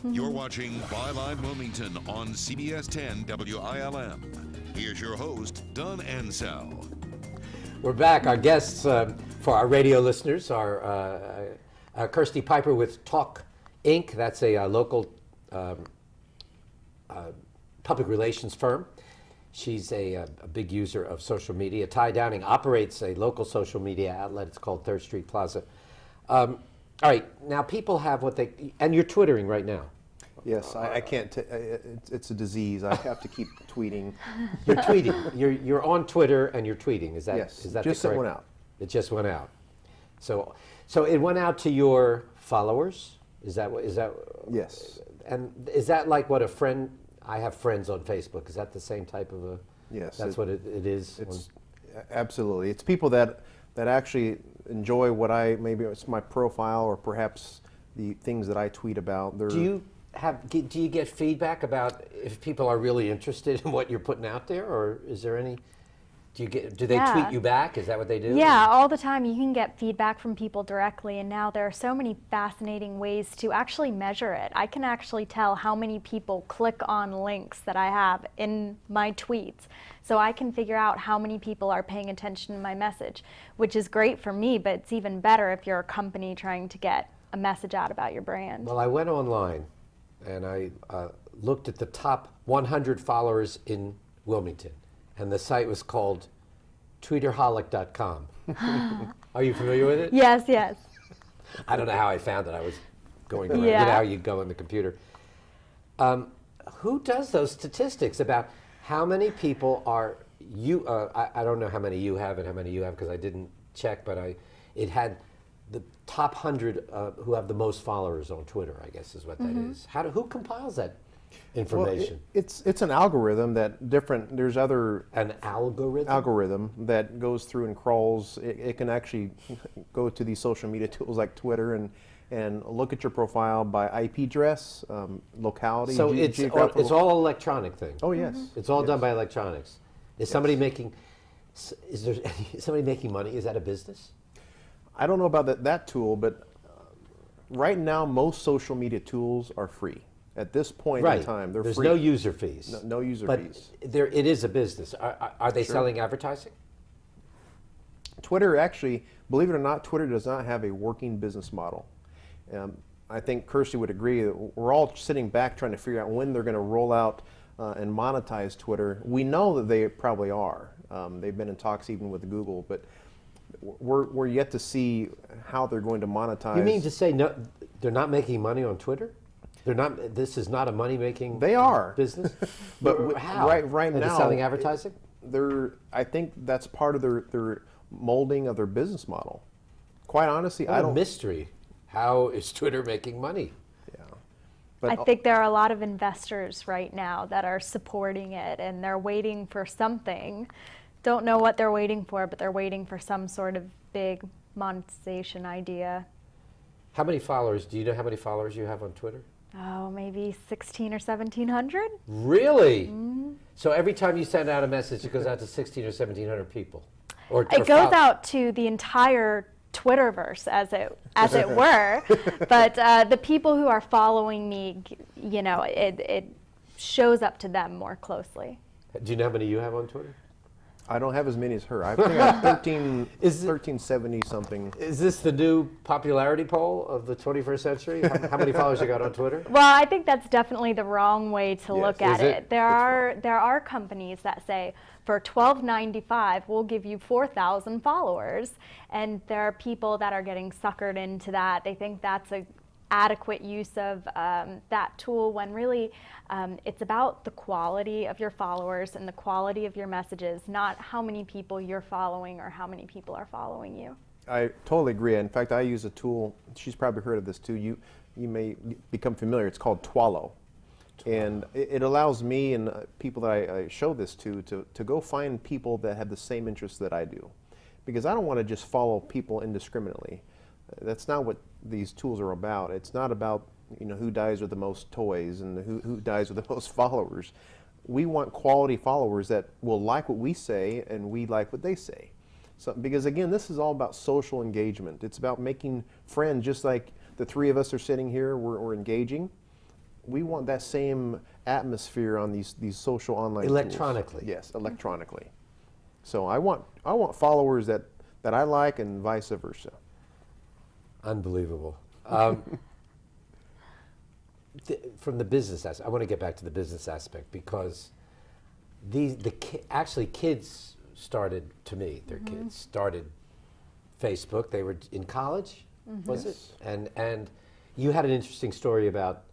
You're watching Byline Wilmington on CBS 10 WILM. Here's your host, Don Ansell. We're back. Our guests for our radio listeners are Kirsty Piper with Talk Inc. That's a local public relations firm. She's a big user of social media. Ty Downing operates a local social media outlet. It's called Third Street Plaza. All right, now people have what they, and you're Twittering right now. Yes, I can't, it's a disease. I have to keep tweeting. You're tweeting. You're on Twitter and you're tweeting. Is that, Yes, is that just the sent correct? one out. It just went out. So it went out to your followers? Is that? Yes. And is that like what a friend, I have friends on Facebook. Is that the same type of a? Yes. That's what it is? It's absolutely. It's people that actually enjoy what maybe it's my profile or perhaps the things that I tweet about. Do you get feedback about if people are really interested in what you're putting out there, or is there any? Do they tweet you back? Is that what they do? Yeah, all the time. You can get feedback from people directly, and now there are so many fascinating ways to actually measure it. I can actually tell how many people click on links that I have in my tweets. So I can figure out how many people are paying attention to my message, which is great for me, but it's even better if you're a company trying to get a message out about your brand. Well, I went online and I looked at the top 100 followers in Wilmington. And the site was called tweeterholic.com. Are you familiar with it? Yes, yes. I don't know how I found it. I was going around. Yeah. You know how you go on the computer. Who does those statistics about how many people are you? I don't know how many you have and how many you have because I didn't check, but it had the top 100 who have the most followers on Twitter, I guess is what that is. Who compiles that information? Well, it's an algorithm that there's other... An algorithm? Algorithm that goes through and crawls. It can actually go to these social media tools like Twitter and look at your profile by IP address, locality, so it's all electronic thing. Oh, yes. It's all done by electronics. Is somebody making, is there somebody making money? Is that a business? I don't know about that tool, but right now most social media tools are free. At this point in time, they're There's free. no user fees. No user fees. But it is a business. Are they selling advertising? Twitter actually, believe it or not, Twitter does not have a working business model. I think Kirsty would agree that we're all sitting back trying to figure out when they're going to roll out and monetize Twitter. We know that they probably are. They've been in talks even with Google, but we're yet to see how they're going to monetize. You mean to say no, they're not making money on Twitter? They're not. This is not a money-making. They are business. But how? Right now, selling advertising. I think that's part of their molding of their business model. Quite honestly, I don't. Mystery. How is Twitter making money? Yeah, but I think there are a lot of investors right now that are supporting it, and they're waiting for something. Don't know what they're waiting for, but they're waiting for some sort of big monetization idea. How many followers? Do you know how many followers you have on Twitter? Oh, maybe 1,600 or 1,700. Really? Mm-hmm. So every time you send out a message, it goes out to 1,600 or 1,700 people? It goes out to the entire Twitterverse, as it were. But the people who are following me, it shows up to them more closely. Do you know how many you have on Twitter? I don't have as many as her. I think I have 1370 something. Is this the new popularity poll of the 21st century? How many followers you got on Twitter? Well, I think that's definitely the wrong way to look at it. There are companies that say for $12.95 we'll give you 4,000 followers, and there are people that are getting suckered into that. They think that's a adequate use of that tool when really it's about the quality of your followers and the quality of your messages, not how many people you're following or how many people are following you. I totally agree. In fact, I use a tool, she's probably heard of this too, you may become familiar, it's called Twallow. And it allows me and people that I show this to go find people that have the same interests that I do. Because I don't want to just follow people indiscriminately. That's not what these tools are about. It's not about who dies with the most toys and who dies with the most followers. We want quality followers that will like what we say and we like what they say. So, because again, this is all about social engagement. It's about making friends, just like the three of us are sitting here, we're engaging. we want that same atmosphere on these social online tools. Electronically. Yes, electronically. So I want followers that I like, and vice versa. Unbelievable. From the business aspect, I want to get back to the business aspect, because actually kids started, to me, their kids started Facebook. They were in college, was it? And you had an interesting story about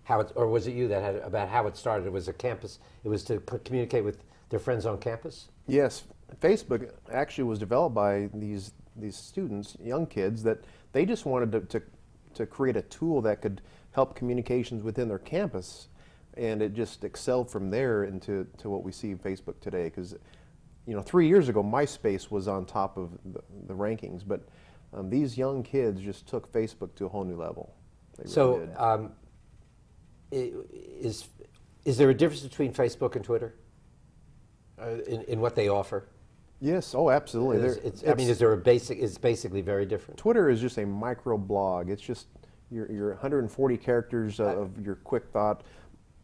how it, or was it you that had, about how it started? It was a campus, it was to communicate with their friends on campus? Yes, Facebook actually was developed by these students, young kids, that they just wanted to create a tool that could help communications within their campus, and it just excelled from there into what we see in Facebook today. Because 3 years ago, MySpace was on top of the rankings, but these young kids just took Facebook to a whole new level. They really did. Is there a difference between Facebook and Twitter in what they offer? Yes, oh, absolutely. Is there a basic? It's basically very different. Twitter is just a micro blog. It's just your 140 characters of your quick thought.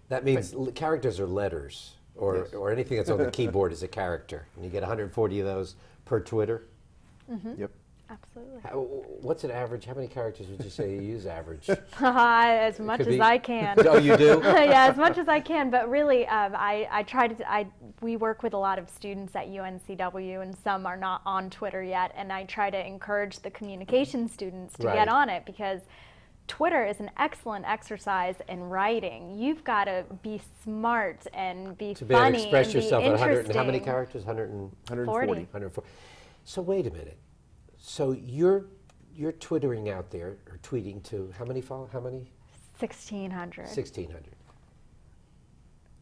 That means characters are letters, or anything that's on the keyboard is a character, and you get 140 of those per Twitter. Yep. Absolutely. What's an average? How many characters would you say you use average? As much as I can. Oh, you do? Yeah, as much as I can. But really, I try to. We work with a lot of students at UNCW, and some are not on Twitter yet. And I try to encourage the communication students to get on it, because Twitter is an excellent exercise in writing. You've got to be smart and be to be able funny to express and yourself be at interesting. how many characters? 140. 140. So wait a minute. So you're twittering out there, or tweeting to how many? 1,600. 1,600.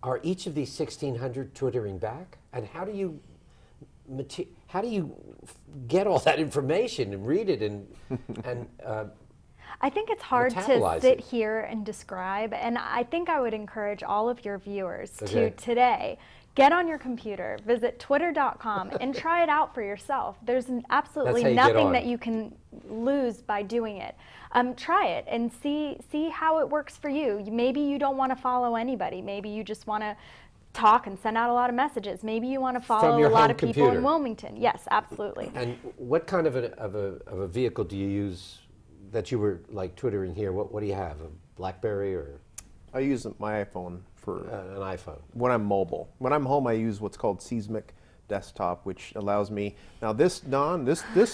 Are each of these 1,600 twittering back? And how do you get all that information and read it and I think it's hard to sit here and describe, and I think I would encourage all of your viewers to today get on your computer, visit twitter.com, and try it out for yourself. There's absolutely nothing that you can lose by doing it. Try it and see how it works for you. Maybe you don't want to follow anybody. Maybe you just want to talk and send out a lot of messages. Maybe you want to follow a lot of people in Wilmington. Yes, absolutely. And what kind of a vehicle do you use that you were like twittering here? What do you have? A BlackBerry or? I use my iPhone for an iPhone. When I'm mobile. When I'm home, I use what's called Seismic Desktop, which allows me. Now, this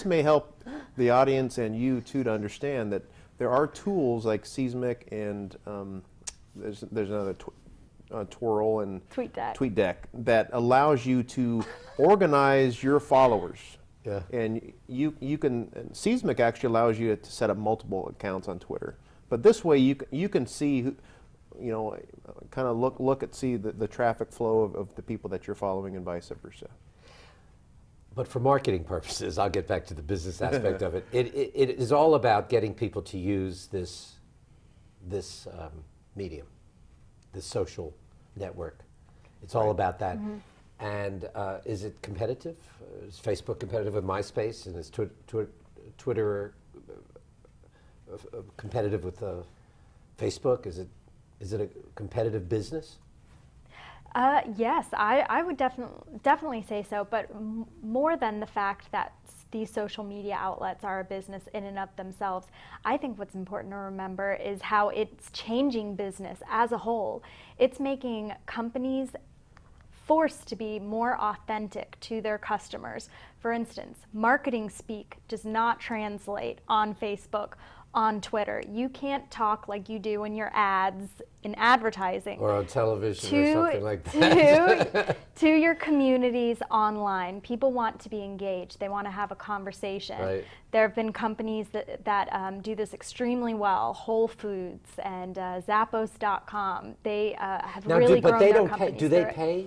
may help the audience and you too to understand that there are tools like Seismic and there's another Twirl and TweetDeck that allows you to organize your followers. Yeah. And you can, Seismic actually allows you to set up multiple accounts on Twitter. But this way you can see, kind of see the traffic flow of the people that you're following and vice versa. But for marketing purposes, I'll get back to the business aspect of it. It is all about getting people to use this medium, this social network. It's all about that. And is it competitive? Is Facebook competitive with MySpace? And is Twitter competitive with Facebook? Is it a competitive business? Yes, I would definitely say so. But more than the fact that these social media outlets are a business in and of themselves, I think what's important to remember is how it's changing business as a whole. It's making companies forced to be more authentic to their customers. For instance, marketing speak does not translate on Facebook, on Twitter. You can't talk like you do in your ads in advertising. Or on television or something like that. To your communities online. People want to be engaged. They want to have a conversation. Right. There have been companies that do this extremely well. Whole Foods and Zappos.com. They have really grown their companies. Do they pay?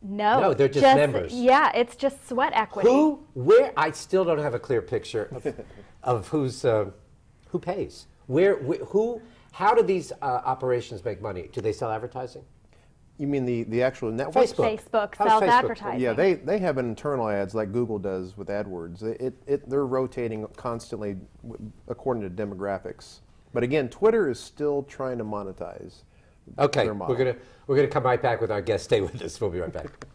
No, they're just members. Yeah, it's just sweat equity. Where? I still don't have a clear picture of who pays. Who? How do these operations make money? Do they sell advertising? You mean the actual network? Facebook sells advertising. Yeah, they have internal ads like Google does with AdWords. They're rotating constantly according to demographics. But again, Twitter is still trying to monetize Okay, their model. we're gonna come right back with our guest. Stay with us. We'll be right back.